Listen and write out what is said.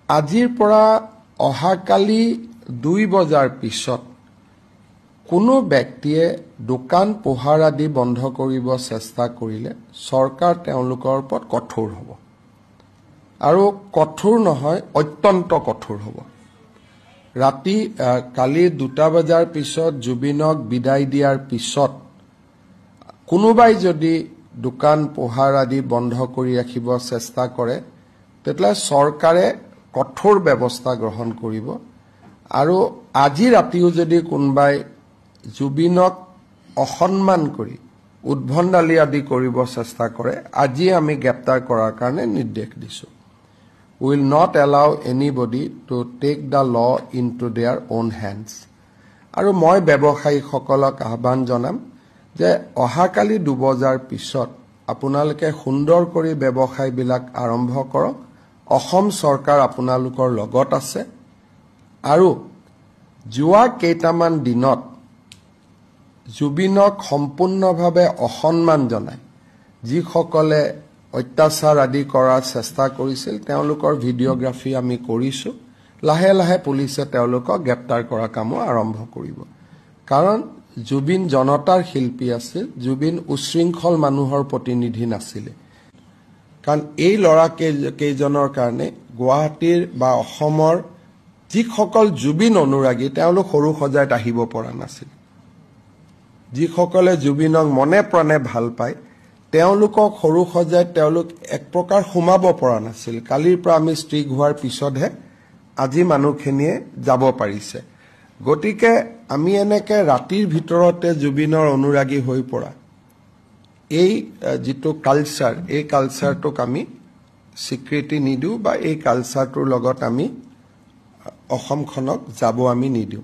আজিৰ পৰা অহাকালি 2 বজাৰ পিছত কোনো ব্যক্তিয়ে দোকান পোহাৰ আদি বন্ধ কৰিব চেষ্টা কৰিলে চৰকাৰ তেওঁলোকৰ ওপৰত কঠোৰ হ'ব আৰু কঠোৰ নহয় অত্যন্ত কঠোৰ হ'ব ৰাতি কালি 2 বজাৰ পিছত জুবিনক বিদায় দিয়াৰ পিছত কোনোবাই যদি দোকান পোহাৰ আদি বন্ধ কৰি ৰাখিব চেষ্টা কৰে তেতলা চৰকাৰে কঠোৰ ব্যৱস্থা গ্ৰহণ কৰিব আৰু আজি ৰাতিও যদি কোনোবাই জুবিনক অসন্মান কৰি উদ্ভণ্ডালি আদি কৰিব চেষ্টা কৰে আজি আমি গ্ৰেপ্তাৰ কৰাৰ কাৰণে নিৰ্দেশ দিছো We will not allow anybody to take the law into their own hands. আৰু মই ব্যৱসায়ীসকলক আহ্বান জনাম যে অহাকালি 2 বজাৰ পিছত আপোনালোকে সুন্দৰ কৰি ব্যৱসায়বিলাক আৰম্ভ কৰক অসম চৰকাৰ আপোনালোকৰ লগত আছে আৰু যোৱা কেইটামান দিনত জুবিনক সম্পূৰ্ণভাৱে অসন্মান জনায় যিসকলে অত্যাচাৰ আদি কৰাৰ চেষ্টা কৰিছিল তেওঁলোকৰ ভিডিওগ্ৰাফি আমি কৰিছো লাহে লাহে পুলিচে তেওঁলোকক গ্ৰেপ্তাৰ কৰা কাম আৰম্ভ কৰিব কাৰণ জুবিন জনতাৰ শিল্পী আছিল জুবিন উশৃংখল মানুহৰ প্ৰতিনিধি নাছিল কাৰণ এই লৰা কেইজনৰ কাৰণে গুৱাহাটীৰ বা অসমৰ যিসকল জুবিন অনুৰাগী তেওঁলোক সৰু সজাত আহিব পৰা নাছিল যিসকলে জুবিনক মনে প্ৰাণে ভাল পায় তেওঁলোকক সৰু সজাত তেওঁলোক এক প্ৰকাৰ সোমাব পৰা নাছিল কালিৰ পৰা আমি ষ্ট্ৰিক হোৱাৰ পিছতহে আজি মানুহখিনিয়ে যাব পাৰিছে গতিকে আমি এনেকে ৰাতিৰ ভিতৰতে জুবিনৰ অনুৰাগী হৈ পৰা এই যিটো কালচাৰ এই কালচাৰটোক আমি স্বীকৃতি নিদিও বা এই কালচাৰটোৰ লগত আমি অসমখনক যাব আমি নিদিও